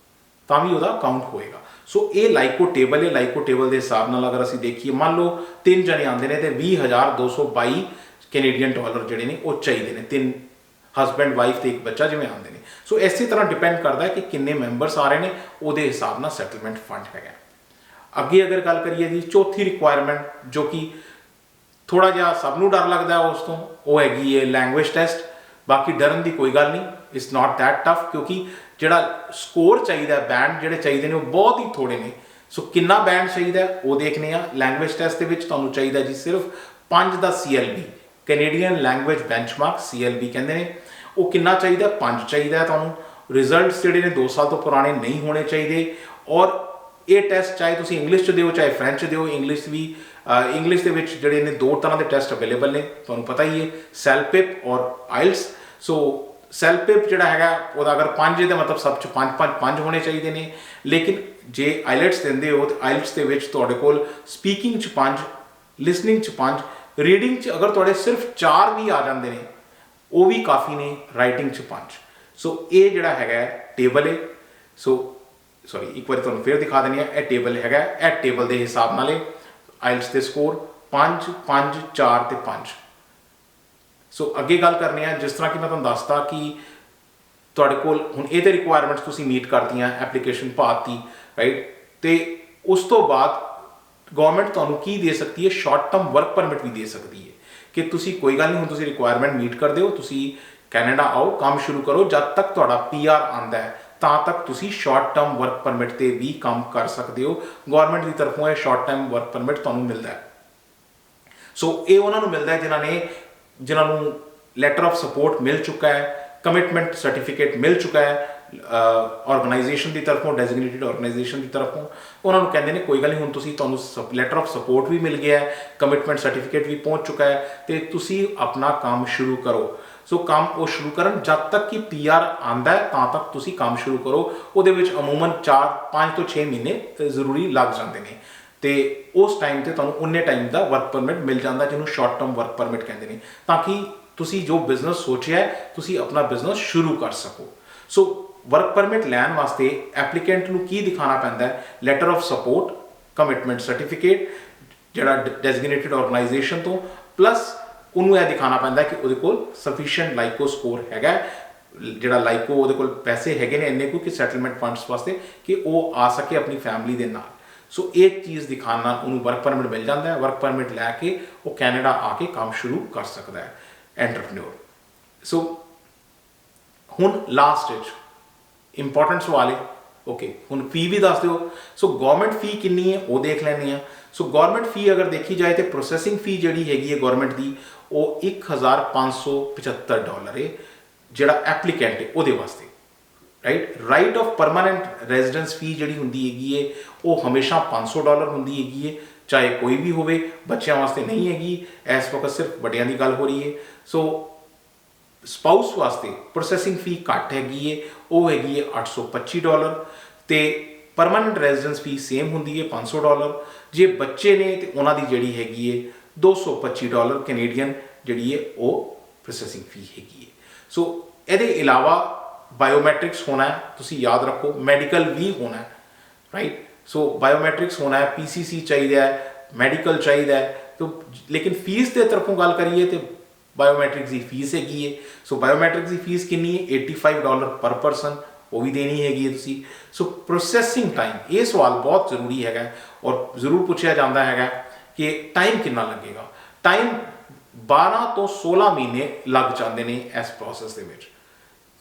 ਤਾਂ ਵੀ ਉਹਦਾ ਕਾਊਂਟ ਹੋਏਗਾ। ਸੋ ਇਹ ਲਾਈਕੋ ਟੇਬਲ ਹੈ। ਲਾਈਕੋ ਟੇਬਲ ਦੇ ਹਿਸਾਬ ਨਾਲ ਅਗਰ ਅਸੀਂ ਦੇਖੀਏ, ਮੰਨ ਲਓ 3 ਜਣੇ ਆਉਂਦੇ ਨੇ ਤੇ 20,222 ਕੈਨੇਡੀਅਨ ਡਾਲਰ ਜਿਹੜੇ ਨੇ ਉਹ ਚਾਹੀਦੇ ਨੇ, 3 ਹਸਬੈਂਡ ਵਾਈਫ ਤੇ ਇੱਕ ਬੱਚਾ ਜਿਵੇਂ ਆਉਂਦੇ ਨੇ। ਸੋ ਇਸੇ ਤਰ੍ਹਾਂ ਡਿਪੈਂਡ ਕਰਦਾ ਹੈ ਕਿ ਕਿੰਨੇ ਮੈਂਬਰਸ ਆ ਰਹੇ ਨੇ, ਉਹਦੇ ਹਿਸਾਬ ਨਾਲ ਸੈਟਲਮੈਂਟ ਫੰਡ ਹੈਗਾ। ਅੱਗੇ ਅਗਰ ਗੱਲ ਕਰੀਏ ਜੀ ਚੌਥੀ ਰਿਕੁਆਇਰਮੈਂਟ, ਜੋ ਕਿ ਥੋੜਾ ਜਿਹਾ ਸਭ ਨੂੰ ਡਰ ਲੱਗਦਾ ਉਸ ਤੋਂ, ਉਹ ਹੈਗੀ ਹੈ ਲੈਂਗੁਏਜ ਟੈਸਟ। ਬਾਕੀ ਡਰਨ ਦੀ ਕੋਈ ਗੱਲ ਨਹੀਂ, ਇਟਸ ਨਾਟ ਦੈਟ ਟਫ, ਕਿਉਂਕਿ ਜਿਹੜਾ ਸਕੋਰ ਚਾਹੀਦਾ, ਬੈਂਡ ਜਿਹੜੇ ਚਾਹੀਦੇ ਨੇ ਉਹ ਬਹੁਤ ਹੀ ਥੋੜੇ ਨੇ। ਸੋ ਕਿੰਨਾ ਬੈਂਡ ਚਾਹੀਦਾ ਉਹ ਦੇਖਨੇ ਆ। ਲੈਂਗੁਏਜ ਟੈਸਟ ਦੇ ਵਿੱਚ ਤੁਹਾਨੂੰ ਚਾਹੀਦਾ ਜੀ ਸਿਰਫ 5 ਦਾ CLB, Canadian language benchmark, CLB ਕਹਿੰਦੇ ਨੇ। ਉਹ ਕਿੰਨਾ ਚਾਹੀਦਾ? 5 ਚਾਹੀਦਾ ਤੁਹਾਨੂੰ। ਰਿਜ਼ਲਟਸ ਜਿਹੜੇ ਨੇ 2 ਸਾਲ ਤੋਂ ਪੁਰਾਣੇ ਨਹੀਂ ਹੋਣੇ ਚਾਹੀਦੇ। ਔਰ ਇਹ ਟੈਸਟ ਚਾਹੇ ਤੁਸੀਂ ਇੰਗਲਿਸ਼ 'ਚ ਦਿਓ ਚਾਹੇ ਫਰੈਂਚ 'ਚ ਦਿਓ, ਇੰਗਲਿਸ਼ ਵੀ ਇੰਗਲਿਸ਼ ਦੇ ਵਿੱਚ ਜਿਹੜੇ ਨੇ 2 ਤਰ੍ਹਾਂ ਦੇ ਟੈਸਟ ਅਵੇਲੇਬਲ ਨੇ, ਤੁਹਾਨੂੰ ਪਤਾ ਹੀ ਹੈ, ਸੈਲਪਿਪ ਔਰ ਆਇਲਸ। ਸੋ ਸੈਲਪਿਪ ਜਿਹੜਾ ਹੈਗਾ ਉਹਦਾ ਅਗਰ 5 ਇਹਦਾ ਮਤਲਬ ਸਭ 'ਚ 5 ਹੋਣੇ ਚਾਹੀਦੇ ਨੇ। ਲੇਕਿਨ जे आईलैट्स देंदे हो तो आईलैट्स दे विच तुहाडे कोल स्पीकिंग च 5, लिसनिंग च 5, रीडिंग च अगर तुहाडे सिर्फ 4 भी आ जाते हैं वो भी काफ़ी ने, राइटिंग च 5। सो ये जिहड़ा हैगा टेबल है, सो सॉरी एक बार तुहानूं फिर दिखा देनी है, यह टेबल हैगा, यह टेबल के हिसाब नाल आईलैट्स के स्कोर 5, 5, 4 ते 5। सो अगे गल करने हैं, जिस तरह कि मैं तुहानूं दसदा कि तुहाडे कोल हुण ये रिक्वायरमेंट्स तुसीं मीट करतियां, एप्लीकेशन पाती, राइट, तो उस तो बाद गवर्नमेंट तुहानूं की दे सकती है, शॉर्ट टर्म वर्क परमिट भी दे सकती है कि तुसीं कोई गल नहीं, हुण तुसीं रिक्वायरमेंट मीट करदे हो, तुसीं कैनेडा आओ, काम शुरू करो, जब तक तुहाडा PR आंदा है तां तक तुसीं शॉर्ट टर्म वर्क परमिट ते भी काम कर सकते हो। गवर्नमेंट की तरफों यह शॉर्ट टर्म वर्क परमिट तुहानूं मिलता है। सो ये उन्होंने मिलता है जिन्होंने लैटर ऑफ सपोर्ट मिल चुका है, कमिटमेंट सर्टिफिकेट मिल चुका है ऑर्गेनाइजेशन की तरफों, डेजिग्नेटेड ऑर्गेनाइजेशन की तरफों। उन्होंने कहते हैं कोई गल नहीं, हुण तुहानूं लैटर ऑफ सपोर्ट भी मिल गया है, कमिटमेंट सर्टिफिकेट भी पहुँच चुका है, तो तुसीं अपना काम शुरू करो। सो काम वो शुरू करन, जब तक कि PR आंदा है तां तक तुसीं काम शुरू करो। उहदे विच अमूमन 4, 5 तो 6 महीने जरूरी लग जाते हैं, तो उस टाइम ते तुहानूं उन्ने टाइम का वर्क परमिट मिल जाता, जिन्होंने शॉर्ट टर्म वर्क परमिट कहते हैं, ताकि तुसीं जो बिजनेस सोचिया है तुसीं अपना बिजनेस शुरू कर सको। सो वर्क परमिट लैन वास्ते एप्लीकेंट नूं की दिखाना पैंदा है, letter of support, commitment certificate जिहड़ा डेजिग्नेटेड ऑर्गेनाइजेशन तो, प्लस उन्होंने यह दिखाना पैंदा है कि उहदे कोल सफिशिएंट लाइको स्कोर हैगा, जिहड़ा लाइको उहदे कोल पैसे हैगे ने इन्ने कि सैटलमेंट फंड्स वास्ते कि वो आ सके अपनी फैमिली दे नाल। सो एक चीज़ दिखाने नाल उन्होंने वर्क परमिट मिल जाता है। वर्क परमिट लैके वो कैनेडा आके काम शुरू कर सकता है एंटरप्रेन्योर। सो हुण लास्ट इंपॉर्टेंट सवाल है, ओके, हुण फी भी दस दो। सो गवर्नमेंट फी कितनी है वो देख लैंदे आ। सो गवर्नमेंट फी अगर देखी जाए तो प्रोसैसिंग फी जिहड़ी हैगी है गवर्नमेंट की वो $1575 है, जिहड़ा एप्लीकेंट है उहदे वास्ते, right. Right of permanent residence fee जिहड़ी हुंदी हैगी है वो हमेशा $500 हुंदी हैगी है, चाहे कोई भी होवे, बच्चों वास्ते नहीं हैगी, इस वक्त सिर्फ बड़ियां की गल हो रही है। सो स्पाउस वास्ते प्रोसैसिंग फी घट हैगी है, वो हैगी है $825, तो परमानेंट रेजिडेंस फी सेम हुंदी है $500। जे बच्चे ने तो उन्होंने जिहड़ी हैगी है $225 कैनेडियन जिहड़ी है वो प्रोसैसिंग फी हैगी है। सो ये अलावा बायोमैट्रिक्स होना है, तुसी याद रखो, मैडिकल भी होना है, राइट। सो बायोमैट्रिक्स होना है, PCC चाहिए है, मैडिकल चाहिए है, तो लेकिन फीस के तरफों गल करिए तो बायोमैट्रिक्स की फीस हैगी है। सो बायोमैट्रिक्स की फीस कितनी है, $85 पर पर्सन, वो भी देनी हैगी है तुसी। सो प्रोसैसिंग टाइम, ये सवाल बहुत जरूरी है और जरूर पूछा जाता है कि टाइम कितना लगेगा। टाइम 12 तो 16 महीने लग जाते हैं इस प्रोसैस के।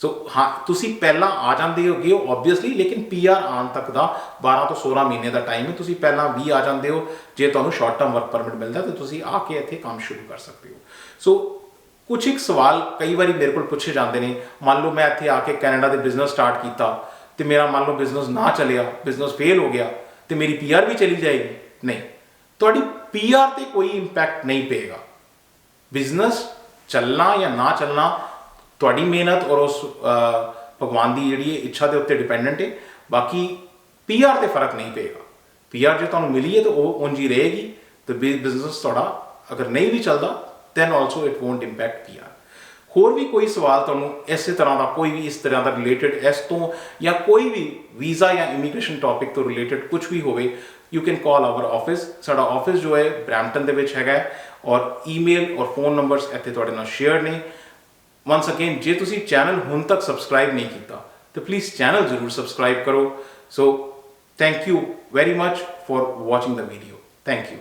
सो हाँ, तुसी पहला आ जाते हो ऑबवियसली, लेकिन PR आने तक का 12 तो 16 महीने का टाइम है। तुसी पहला भी आ जाते हो, जे तुहानूं शॉर्ट टर्म वर्क परमिट मिलता तो तुसी आके इत्थे काम शुरू कर सकते हो। सो कुछ एक सवाल कई बार मेरे को पूछे जाते हैं, मान लो मैं इत्थे आके कैनेडा दे बिजनेस स्टार्ट किया तो मेरा मान लो बिजनेस ना चलिया, बिजनेस फेल हो गया, तो मेरी PR भी चली जाएगी? नहीं, तुहाडी PR ते कोई इंपैक्ट नहीं पेगा। बिजनेस चलना या ना चलना तुहाडी मेहनत और उस भगवान की जिहड़ी इच्छा के उत्ते डिपेंडेंट है। बाकी PR ते फर्क नहीं पेगा। PR जो तुहानूं मिली है तो वो उंज ही रहेगी, तो बिजनेस तुहाडा अगर नहीं भी चलता then also it won't impact PR। होर भी कोई सवाल तुहानूं इस तरह का, कोई भी इस तरह का रिलेटेड इस तो या कोई भी वीज़ा या इमीग्रेशन टॉपिक तो रिलेटेड कुछ भी होवे, you can call our office. साडा ऑफिस जो है ब्रैम्पटन दे विच हैगा और ईमेल और फोन नंबर्स इत्थे तुहाडे नाल शेयर ने। वंस अगेन, जे तुसी चैनल हुण तक सबसक्राइब नहीं किया तो प्लीज़ चैनल जरूर सबसक्राइब करो। So thank you very much for watching the video. Thank you.